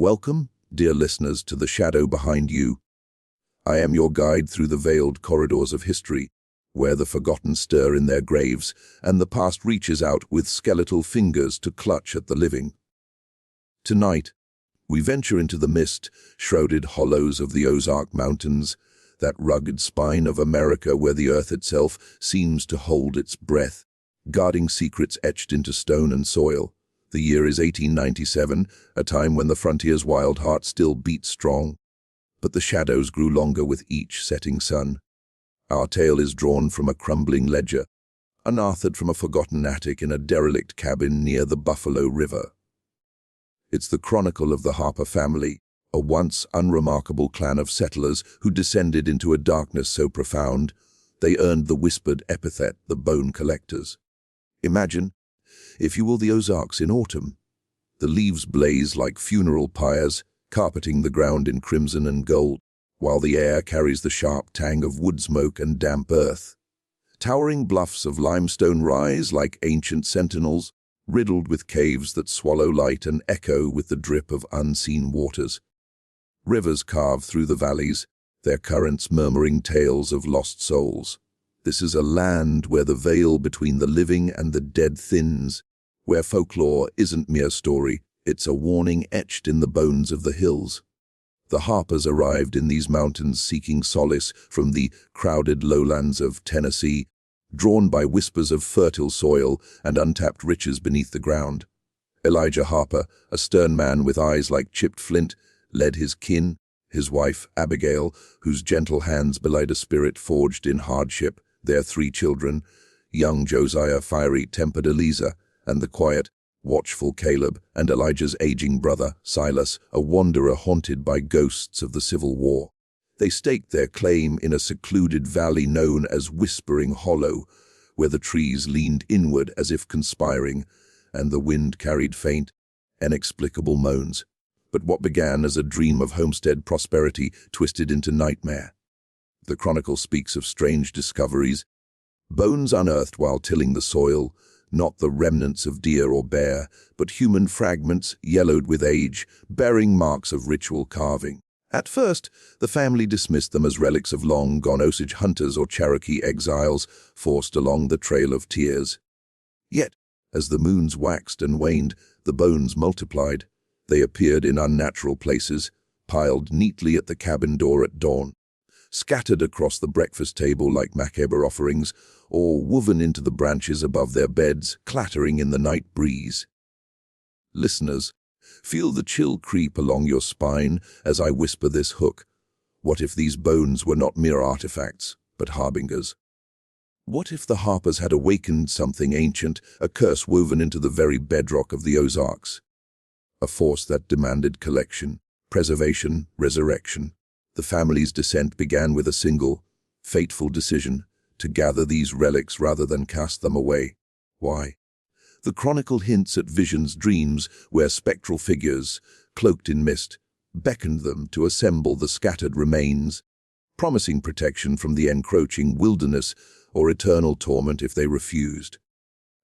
Welcome, dear listeners, to The Shadow Behind You. I am your guide through the veiled corridors of history, where the forgotten stir in their graves and the past reaches out with skeletal fingers to clutch at the living. Tonight, we venture into the mist-shrouded hollows of the Ozark Mountains, that rugged spine of America where the earth itself seems to hold its breath, guarding secrets etched into stone and soil. The year is 1897, a time when the frontier's wild heart still beats strong. But the shadows grew longer with each setting sun. Our tale is drawn from a crumbling ledger, unearthed from a forgotten attic in a derelict cabin near the Buffalo River. It's the chronicle of the Harper family, a once unremarkable clan of settlers who descended into a darkness so profound they earned the whispered epithet, the Bone Collectors. Imagine, if you will, the Ozarks in autumn. The leaves blaze like funeral pyres, carpeting the ground in crimson and gold, while the air carries the sharp tang of wood smoke and damp earth. Towering bluffs of limestone rise like ancient sentinels, riddled with caves that swallow light and echo with the drip of unseen waters. Rivers carve through the valleys, their currents murmuring tales of lost souls. This is a land where the veil between the living and the dead thins, where folklore isn't mere story, it's a warning etched in the bones of the hills. The Harpers arrived in these mountains seeking solace from the crowded lowlands of Tennessee, drawn by whispers of fertile soil and untapped riches beneath the ground. Elijah Harper, a stern man with eyes like chipped flint, led his kin, his wife Abigail, whose gentle hands belied a spirit forged in hardship, their 3 children, young Josiah, fiery-tempered Eliza, and the quiet, watchful Caleb, and Elijah's aging brother, Silas, a wanderer haunted by ghosts of the Civil War. They staked their claim in a secluded valley known as Whispering Hollow, where the trees leaned inward as if conspiring, and the wind carried faint, inexplicable moans. But what began as a dream of homestead prosperity twisted into nightmare. The chronicle speaks of strange discoveries, bones unearthed while tilling the soil, not the remnants of deer or bear, but human fragments yellowed with age, bearing marks of ritual carving. At first, the family dismissed them as relics of long-gone Osage hunters or Cherokee exiles forced along the Trail of Tears. Yet, as the moons waxed and waned, the bones multiplied. They appeared in unnatural places, piled neatly at the cabin door at dawn, scattered across the breakfast table like macabre offerings, or woven into the branches above their beds, clattering in the night breeze. Listeners, feel the chill creep along your spine as I whisper this hook. What if these bones were not mere artifacts, but harbingers? What if the Harpers had awakened something ancient, a curse woven into the very bedrock of the Ozarks? A force that demanded collection, preservation, resurrection. The family's descent began with a single, fateful decision to gather these relics rather than cast them away. Why? The chronicle hints at visions, dreams, where spectral figures, cloaked in mist, beckoned them to assemble the scattered remains, promising protection from the encroaching wilderness or eternal torment if they refused.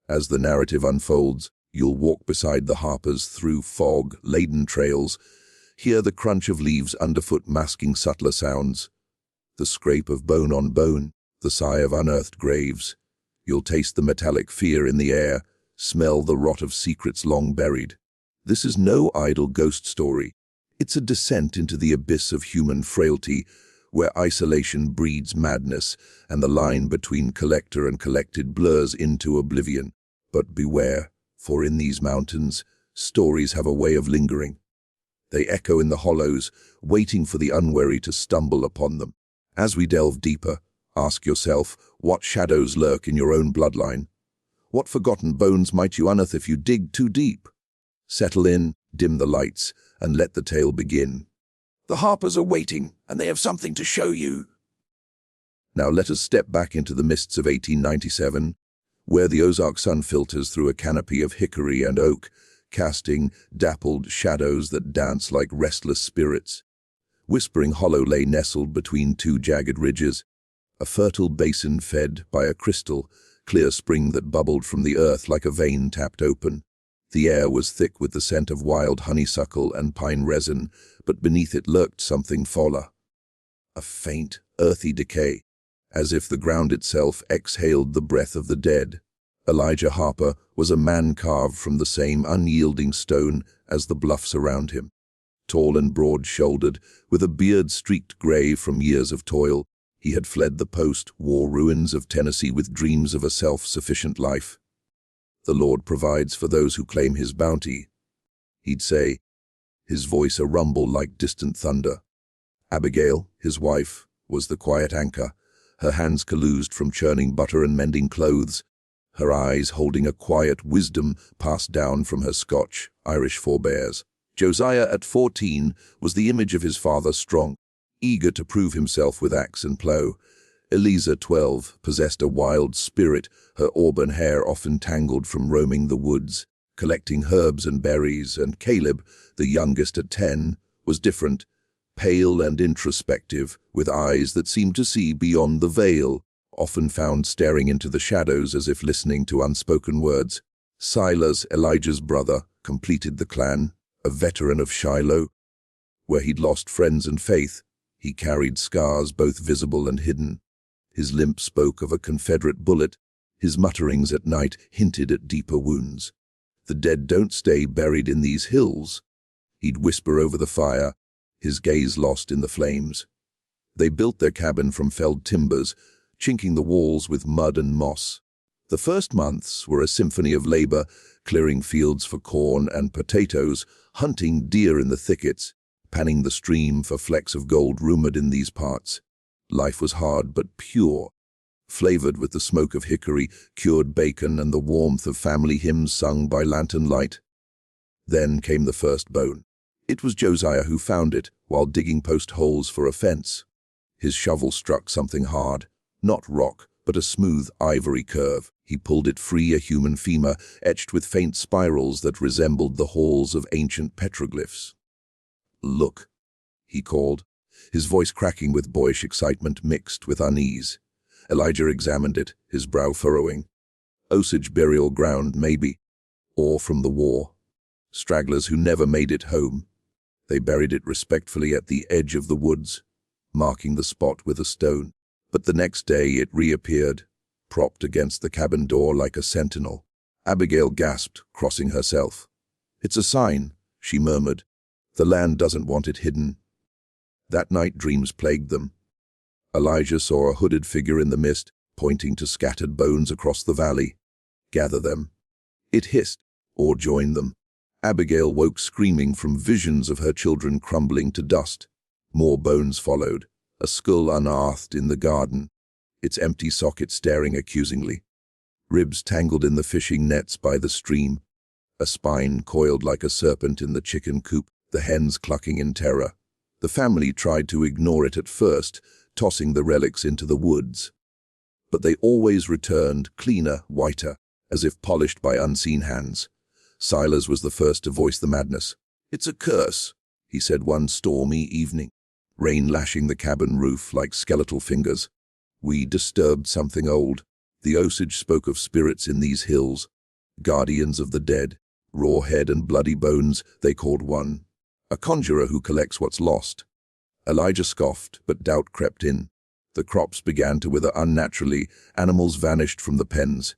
As the narrative unfolds, you'll walk beside the Harpers through fog-laden trails, hear the crunch of leaves underfoot masking subtler sounds, the scrape of bone on bone, the sigh of unearthed graves. You'll taste the metallic fear in the air, smell the rot of secrets long buried. This is no idle ghost story. It's a descent into the abyss of human frailty, where isolation breeds madness and the line between collector and collected blurs into oblivion. But beware, for in these mountains, stories have a way of lingering. They echo in the hollows, waiting for the unwary to stumble upon them. As we delve deeper, ask yourself, what shadows lurk in your own bloodline? What forgotten bones might you unearth if you dig too deep? Settle in, dim the lights, and let the tale begin. The Harpers are waiting, and they have something to show you. Now let us step back into the mists of 1897, where the Ozark sun filters through a canopy of hickory and oak, casting dappled shadows that dance like restless spirits. Whispering Hollow lay nestled between 2 jagged ridges, a fertile basin fed by a crystal, clear spring that bubbled from the earth like a vein tapped open. The air was thick with the scent of wild honeysuckle and pine resin, but beneath it lurked something foller. A faint, earthy decay, as if the ground itself exhaled the breath of the dead. Elijah Harper was a man carved from the same unyielding stone as the bluffs around him. Tall and broad-shouldered, with a beard streaked gray from years of toil, he had fled the post-war ruins of Tennessee with dreams of a self-sufficient life. "The Lord provides for those who claim his bounty," he'd say, his voice a rumble like distant thunder. Abigail, his wife, was the quiet anchor, her hands calloused from churning butter and mending clothes, her eyes holding a quiet wisdom passed down from her Scotch-Irish forebears. Josiah, at 14, was the image of his father, strong, eager to prove himself with axe and plough. Eliza, 12, possessed a wild spirit, her auburn hair often tangled from roaming the woods, collecting herbs and berries, and Caleb, the youngest at 10, was different, pale and introspective, with eyes that seemed to see beyond the veil, often found staring into the shadows as if listening to unspoken words. Silas, Elijah's brother, completed the clan, a veteran of Shiloh, where he'd lost friends and faith. He carried scars both visible and hidden. His limp spoke of a Confederate bullet. His mutterings at night hinted at deeper wounds. "The dead don't stay buried in these hills," he'd whisper over the fire, his gaze lost in the flames. They built their cabin from felled timbers, chinking the walls with mud and moss. The first months were a symphony of labor, clearing fields for corn and potatoes, hunting deer in the thickets, panning the stream for flecks of gold rumored in these parts. Life was hard but pure, flavored with the smoke of hickory, cured bacon, and the warmth of family hymns sung by lantern light. Then came the first bone. It was Josiah who found it while digging post holes for a fence. His shovel struck something hard, not rock, but a smooth ivory curve. He pulled it free, a human femur, etched with faint spirals that resembled the halls of ancient petroglyphs. "Look," he called, his voice cracking with boyish excitement mixed with unease. Elijah examined it, his brow furrowing. Osage burial ground, maybe, or from the war. Stragglers who never made it home. They buried it respectfully at the edge of the woods, marking the spot with a stone. But the next day it reappeared, propped against the cabin door like a sentinel. Abigail gasped, crossing herself. "It's a sign," she murmured. "The land doesn't want it hidden." That night dreams plagued them. Elijah saw a hooded figure in the mist, pointing to scattered bones across the valley. "Gather them." It hissed, or join them. Abigail woke screaming from visions of her children crumbling to dust. More bones followed, a skull unearthed in the garden, its empty socket staring accusingly. Ribs tangled in the fishing nets by the stream, a spine coiled like a serpent in the chicken coop, the hens clucking in terror. The family tried to ignore it at first, tossing the relics into the woods. But they always returned, cleaner, whiter, as if polished by unseen hands. Silas was the first to voice the madness. "It's a curse," he said one stormy evening, rain lashing the cabin roof like skeletal fingers. "We disturbed something old." The Osage spoke of spirits in these hills, guardians of the dead, raw head and bloody bones, they called one. A conjurer who collects what's lost. Elijah scoffed, but doubt crept in. The crops began to wither unnaturally, animals vanished from the pens.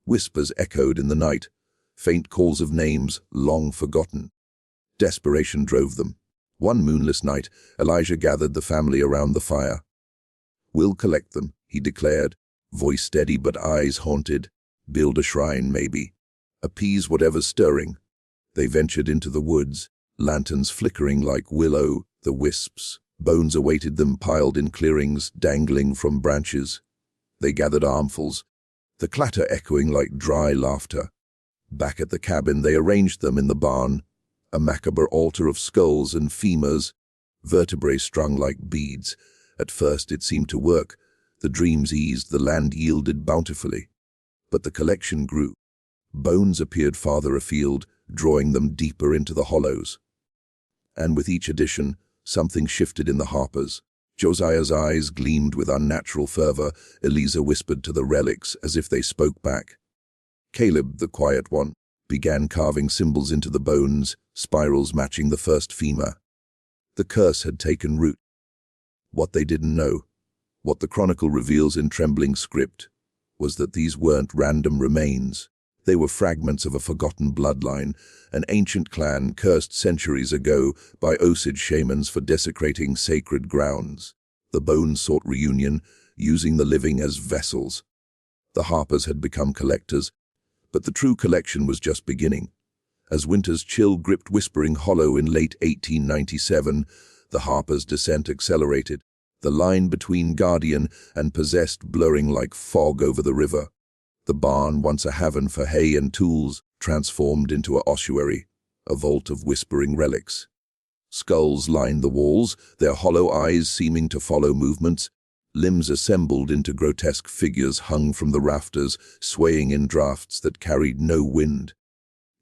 Whispers echoed in the night, faint calls of names long forgotten. Desperation drove them. One moonless night, Elijah gathered the family around the fire. "We'll collect them," he declared, voice steady but eyes haunted. "Build a shrine, maybe. Appease whatever's stirring." They ventured into the woods, lanterns flickering like willow, the wisps. Bones awaited them piled in clearings, dangling from branches. They gathered armfuls, the clatter echoing like dry laughter. Back at the cabin, they arranged them in the barn, a macabre altar of skulls and femurs, vertebrae strung like beads. At first it seemed to work. The dreams eased, the land yielded bountifully. But the collection grew. Bones appeared farther afield, drawing them deeper into the hollows. And with each addition, something shifted in the Harpers. Josiah's eyes gleamed with unnatural fervor. Eliza whispered to the relics as if they spoke back. Caleb, the quiet one, began carving symbols into the bones, spirals matching the first femur. The curse had taken root. What they didn't know, what the chronicle reveals in trembling script, was that these weren't random remains. They were fragments of a forgotten bloodline, an ancient clan cursed centuries ago by Osage shamans for desecrating sacred grounds. The bones sought reunion, using the living as vessels. The Harpers had become collectors, but the true collection was just beginning. As winter's chill gripped Whispering Hollow in late 1897, the Harpers' descent accelerated, the line between guardian and possessed blurring like fog over the river. The barn, once a haven for hay and tools, transformed into an ossuary, a vault of whispering relics. Skulls lined the walls, their hollow eyes seeming to follow movements. Limbs assembled into grotesque figures hung from the rafters, swaying in drafts that carried no wind.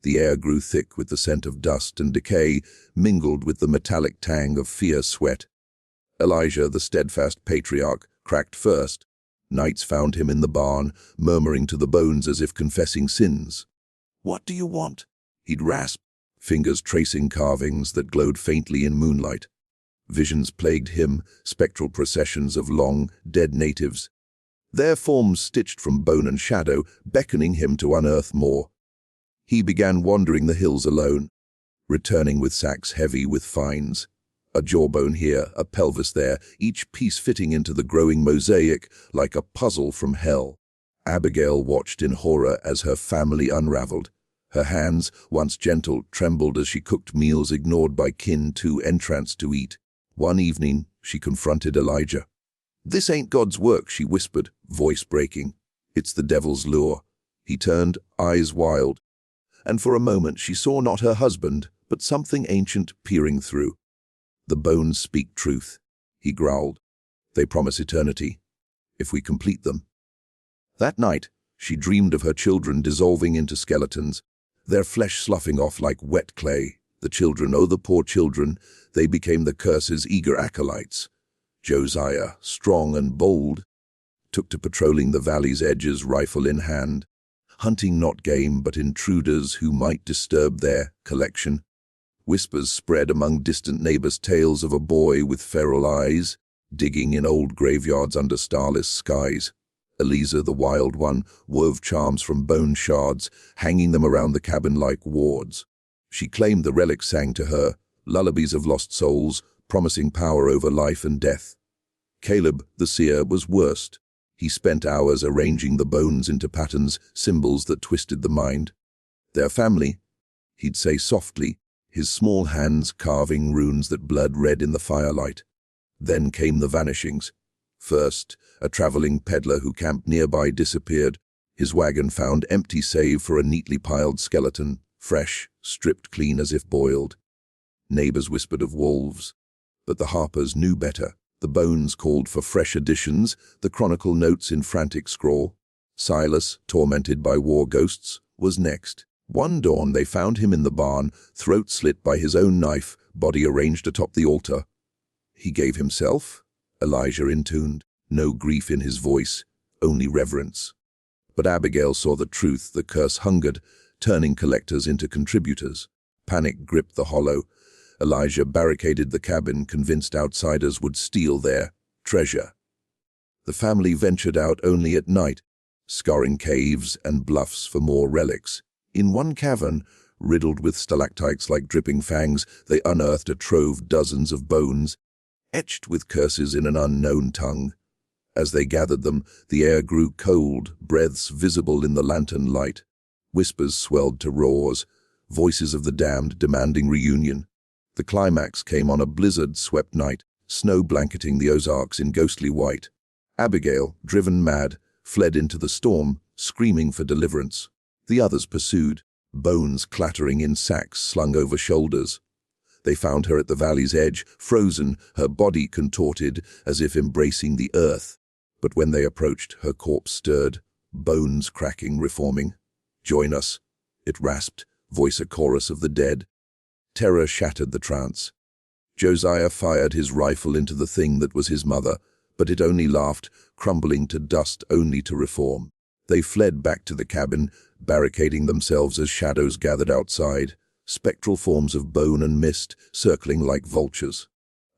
The air grew thick with the scent of dust and decay, mingled with the metallic tang of fierce sweat. Elijah, the steadfast patriarch, cracked first. Knights found him in the barn, murmuring to the bones as if confessing sins. "What do you want?" he'd rasp, fingers tracing carvings that glowed faintly in moonlight. Visions plagued him, spectral processions of long, dead natives. Their forms stitched from bone and shadow, beckoning him to unearth more. He began wandering the hills alone, returning with sacks heavy with finds. A jawbone here, a pelvis there, each piece fitting into the growing mosaic like a puzzle from hell. Abigail watched in horror as her family unraveled. Her hands, once gentle, trembled as she cooked meals ignored by kin too entranced to eat. One evening, she confronted Elijah. "This ain't God's work," she whispered, voice breaking. "It's the devil's lure." He turned, eyes wild, and for a moment she saw not her husband, but something ancient peering through. "The bones speak truth," he growled. "They promise eternity, if we complete them." That night, she dreamed of her children dissolving into skeletons, their flesh sloughing off like wet clay. The children, oh the poor children, they became the curse's eager acolytes. Josiah, strong and bold, took to patrolling the valley's edges, rifle in hand, hunting not game but intruders who might disturb their collection. Whispers spread among distant neighbors, tales of a boy with feral eyes, digging in old graveyards under starless skies. Eliza, the wild one, wove charms from bone shards, hanging them around the cabin like wards. She claimed the relics sang to her, lullabies of lost souls, promising power over life and death. Caleb, the seer, was worst. He spent hours arranging the bones into patterns, symbols that twisted the mind. "Their family," he'd say softly, his small hands carving runes that blurred red in the firelight. Then came the vanishings. First, a traveling peddler who camped nearby disappeared, his wagon found empty save for a neatly piled skeleton, fresh, stripped clean as if boiled. Neighbors whispered of wolves, but the Harpers knew better. The bones called for fresh additions, the chronicle notes in frantic scrawl. Silas, tormented by war ghosts, was next. One dawn they found him in the barn, throat slit by his own knife, body arranged atop the altar. "He gave himself?" Elijah intoned, no grief in his voice, only reverence. But Abigail saw the truth. The curse hungered, turning collectors into contributors. Panic gripped the hollow. Elijah barricaded the cabin, convinced outsiders would steal their treasure. The family ventured out only at night, scouring caves and bluffs for more relics. In one cavern, riddled with stalactites like dripping fangs, they unearthed a trove, dozens of bones, etched with curses in an unknown tongue. As they gathered them, the air grew cold, breaths visible in the lantern light. Whispers swelled to roars, voices of the damned demanding reunion. The climax came on a blizzard-swept night, snow blanketing the Ozarks in ghostly white. Abigail, driven mad, fled into the storm, screaming for deliverance. The others pursued, bones clattering in sacks slung over shoulders. They found her at the valley's edge, frozen, her body contorted as if embracing the earth. But when they approached, her corpse stirred, bones cracking, reforming. "Join us," it rasped, voice a chorus of the dead. Terror shattered the trance. Josiah fired his rifle into the thing that was his mother, but it only laughed, crumbling to dust only to reform. They fled back to the cabin, barricading themselves as shadows gathered outside, spectral forms of bone and mist circling like vultures.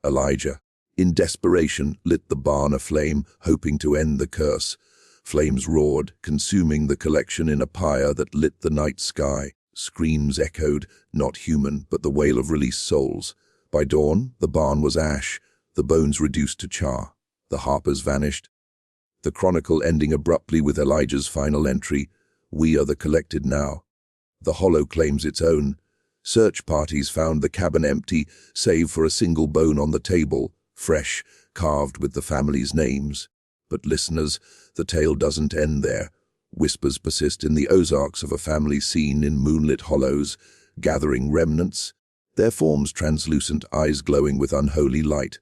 Elijah, in desperation, lit the barn aflame, hoping to end the curse. Flames roared, consuming the collection in a pyre that lit the night sky. Screams echoed, not human, but the wail of released souls. By dawn, the barn was ash, the bones reduced to char. The Harpers vanished. The chronicle ending abruptly with Elijah's final entry, "We are the collected now." The hollow claims its own. Search parties found the cabin empty, save for a single bone on the table, fresh, carved with the family's names. But listeners, the tale doesn't end there. Whispers persist in the Ozarks of a family seen in moonlit hollows, gathering remnants, their forms translucent, eyes glowing with unholy light.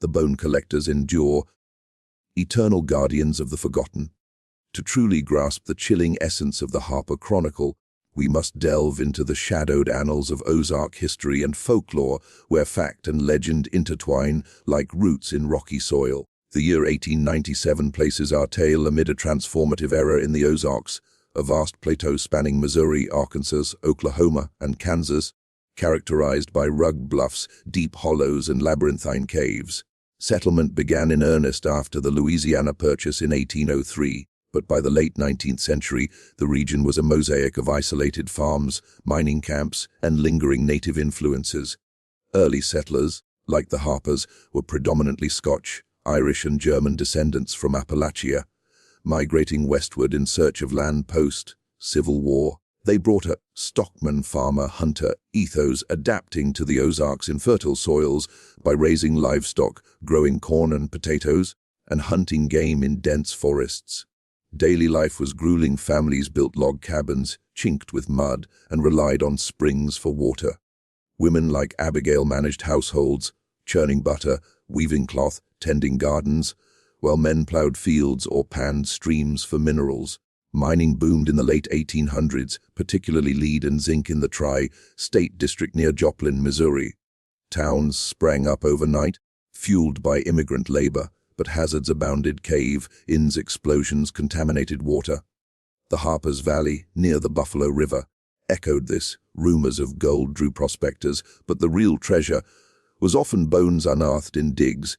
The bone collectors endure, eternal guardians of the forgotten. To truly grasp the chilling essence of the Harper Chronicle, we must delve into the shadowed annals of Ozark history and folklore, where fact and legend intertwine like roots in rocky soil. The year 1897 places our tale amid a transformative era in the Ozarks, a vast plateau spanning Missouri, Arkansas, Oklahoma, and Kansas, characterized by rugged bluffs, deep hollows, and labyrinthine caves. Settlement began in earnest after the Louisiana Purchase in 1803, but by the late 19th century, the region was a mosaic of isolated farms, mining camps, and lingering native influences. Early settlers, like the Harpers, were predominantly Scotch, Irish, and German descendants from Appalachia. Migrating westward in search of land post-Civil War, they brought a stockman, farmer, hunter ethos, adapting to the Ozarks' infertile soils by raising livestock, growing corn and potatoes, and hunting game in dense forests. Daily life was grueling. Families built log cabins, chinked with mud, and relied on springs for water. Women like Abigail managed households, churning butter, weaving cloth, tending gardens, while men plowed fields or panned streams for minerals. Mining boomed in the late 1800s, particularly lead and zinc in the Tri-State District near Joplin, Missouri. Towns sprang up overnight, fueled by immigrant labor, but hazards abounded: cave-ins, explosions, contaminated water. The Harpers Valley, near the Buffalo River, echoed this. Rumors of gold drew prospectors, but the real treasure was often bones unearthed in digs,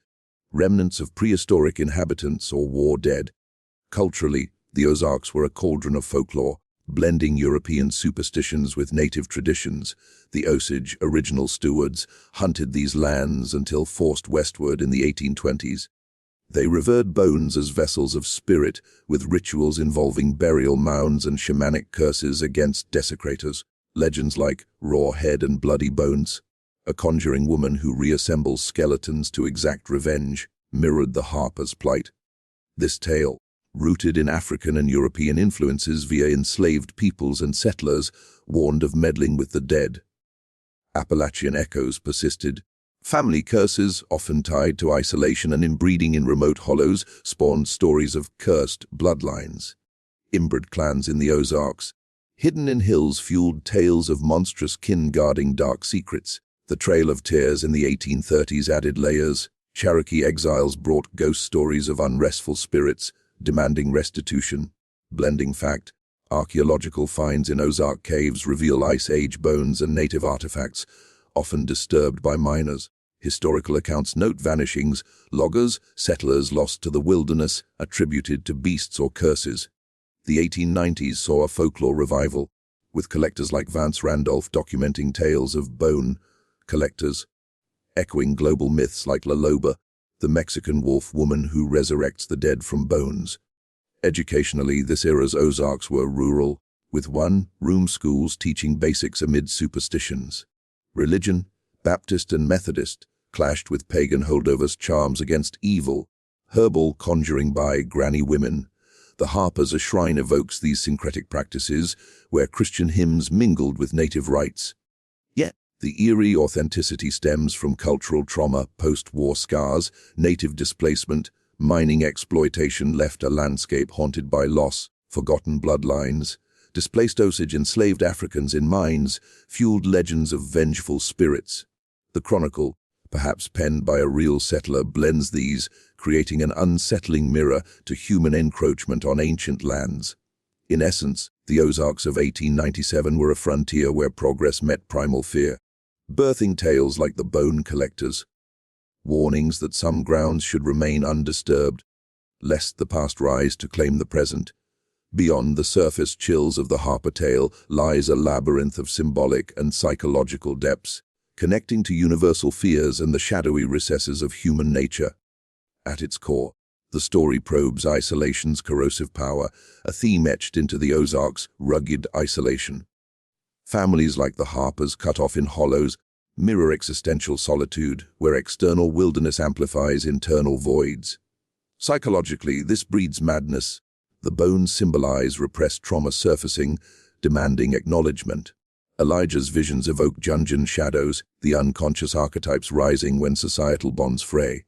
remnants of prehistoric inhabitants or war dead. Culturally, the Ozarks were a cauldron of folklore, blending European superstitions with native traditions. The Osage, original stewards, hunted these lands until forced westward in the 1820s. They revered bones as vessels of spirit, with rituals involving burial mounds and shamanic curses against desecrators. Legends like Raw Head and Bloody Bones, a conjuring woman who reassembles skeletons to exact revenge, mirrored the Harpers' plight. This tale, rooted in African and European influences via enslaved peoples and settlers, warned of meddling with the dead. Appalachian echoes persisted. Family curses, often tied to isolation and inbreeding in remote hollows, spawned stories of cursed bloodlines. Inbred clans in the Ozarks, hidden in hills, fueled tales of monstrous kin guarding dark secrets. The Trail of Tears in the 1830s added layers. Cherokee exiles brought ghost stories of unrestful spirits, demanding restitution. Blending fact, archaeological finds in Ozark caves reveal Ice Age bones and native artifacts, often disturbed by miners. Historical accounts note vanishings, loggers, settlers lost to the wilderness, attributed to beasts or curses. The 1890s saw a folklore revival, with collectors like Vance Randolph documenting tales of bone collectors, echoing global myths like La Loba, the Mexican wolf woman who resurrects the dead from bones. Educationally, this era's Ozarks were rural, with one-room schools teaching basics amid superstitions. Religion, Baptist and Methodist, clashed with pagan holdovers, charms against evil, herbal conjuring by granny women. The Harpers' a shrine evokes these syncretic practices, where Christian hymns mingled with native rites. Yet, the eerie authenticity stems from cultural trauma, post-war scars, native displacement. Mining exploitation left a landscape haunted by loss, forgotten bloodlines. Displaced Osage enslaved Africans in mines fueled legends of vengeful spirits. The chronicle, perhaps penned by a real settler, blends these, creating an unsettling mirror to human encroachment on ancient lands. In essence, The Ozarks of 1897 were a frontier where progress met primal fear, birthing tales like the Bone Collectors, warnings that some grounds should remain undisturbed, lest the past rise to claim the present. Beyond the surface chills of the Harper tale lies a labyrinth of symbolic and psychological depths, connecting to universal fears and the shadowy recesses of human nature. At its core, the story probes isolation's corrosive power, a theme etched into the Ozarks' rugged isolation. Families like the Harpers, cut off in hollows, mirror existential solitude, where external wilderness amplifies internal voids. Psychologically, this breeds madness. The bones symbolize repressed trauma surfacing, demanding acknowledgement. Elijah's visions evoke Jungian shadows, the unconscious archetypes rising when societal bonds fray.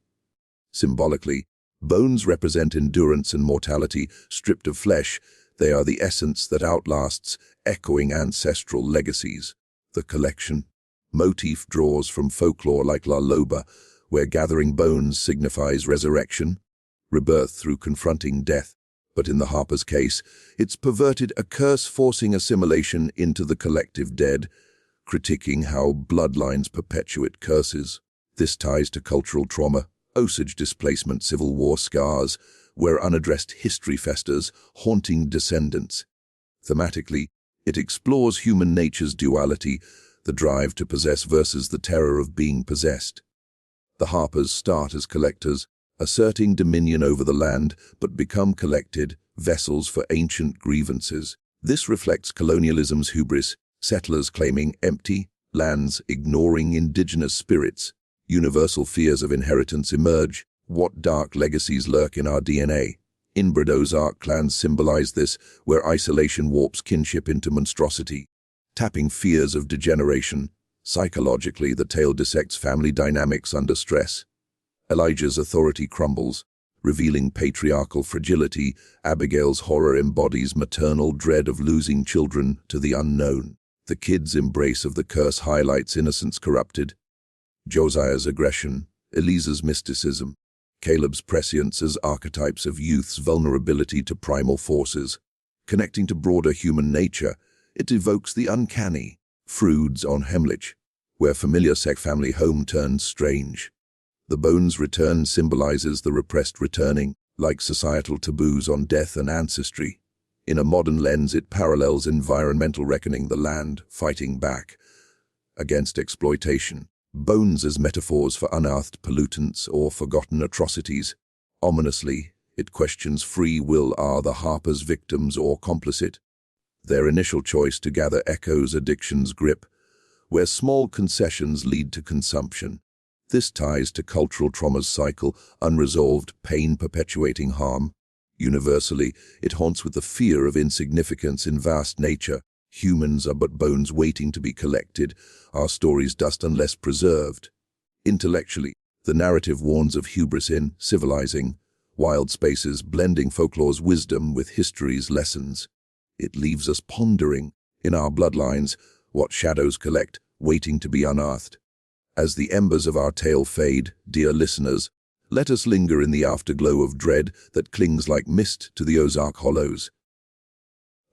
Symbolically, bones represent endurance and mortality. Stripped of flesh, they are the essence that outlasts, echoing ancestral legacies. The collection motif draws from folklore like La Loba, where gathering bones signifies resurrection, rebirth through confronting death. But in the Harper's case, it's perverted, a curse forcing assimilation into the collective dead, critiquing how bloodlines perpetuate curses. This ties to cultural trauma, Osage displacement, Civil War scars, where unaddressed history festers, haunting descendants. Thematically, it explores human nature's duality, the drive to possess versus the terror of being possessed. The Harpers start as collectors, asserting dominion over the land, but become collected vessels for ancient grievances. This reflects colonialism's hubris, settlers claiming empty lands, ignoring indigenous spirits. Universal fears of inheritance emerge. What dark legacies lurk in our DNA? Inbred Ozark clans symbolize this, where isolation warps kinship into monstrosity, tapping fears of degeneration. Psychologically, the tale dissects family dynamics under stress. Elijah's authority crumbles, revealing patriarchal fragility. Abigail's horror embodies maternal dread of losing children to the unknown. The kid's embrace of the curse highlights innocence corrupted. Josiah's aggression, Eliza's mysticism, Caleb's prescience as archetypes of youth's vulnerability to primal forces. Connecting to broader human nature, it evokes the uncanny. Froude's on Hemlich, where familiar family home turns strange. The bones return symbolizes the repressed returning, like societal taboos on death and ancestry. In a modern lens, it parallels environmental reckoning, the land fighting back against exploitation. Bones as metaphors for unearthed pollutants or forgotten atrocities. Ominously, it questions free will. Are the Harpers victims or complicit? Their initial choice to gather echoes addiction's grip, where small concessions lead to consumption. This ties to cultural trauma's cycle, unresolved pain perpetuating harm. Universally, it haunts with the fear of insignificance in vast nature. Humans are but bones waiting to be collected, our stories dust unless preserved. Intellectually, the narrative warns of hubris in civilizing, wild spaces blending folklore's wisdom with history's lessons. It leaves us pondering, in our bloodlines, what shadows collect, waiting to be unearthed. As the embers of our tale fade, dear listeners, let us linger in the afterglow of dread that clings like mist to the Ozark hollows.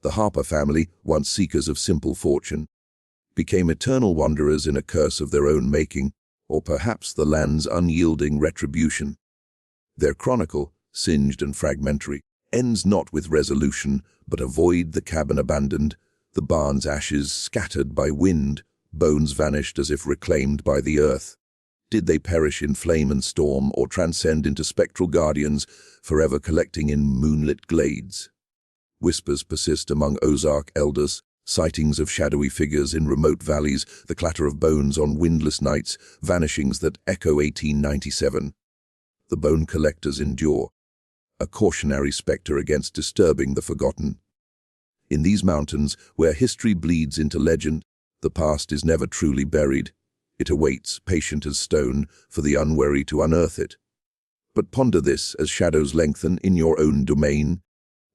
The Harper family, once seekers of simple fortune, became eternal wanderers in a curse of their own making, or perhaps the land's unyielding retribution. Their chronicle, singed and fragmentary, ends not with resolution, but a void, the cabin abandoned, the barn's ashes scattered by wind, bones vanished as if reclaimed by the earth. Did they perish in flame and storm, or transcend into spectral guardians, forever collecting in moonlit glades? Whispers persist among Ozark elders, sightings of shadowy figures in remote valleys, the clatter of bones on windless nights, vanishings that echo 1897. The bone collectors endure, a cautionary spectre against disturbing the forgotten. In these mountains, where history bleeds into legend, the past is never truly buried. It awaits, patient as stone, for the unwary to unearth it. But ponder this as shadows lengthen in your own domain.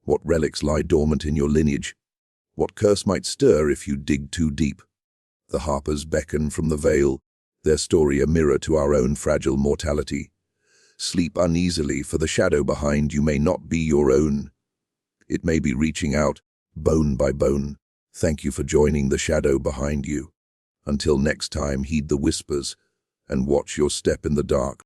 What relics lie dormant in your lineage? What curse might stir if you dig too deep? The Harpers beckon from the veil, their story a mirror to our own fragile mortality. Sleep uneasily, for the shadow behind you may not be your own. It may be reaching out, bone by bone. Thank you for joining the shadow behind you. Until next time, heed the whispers and watch your step in the dark.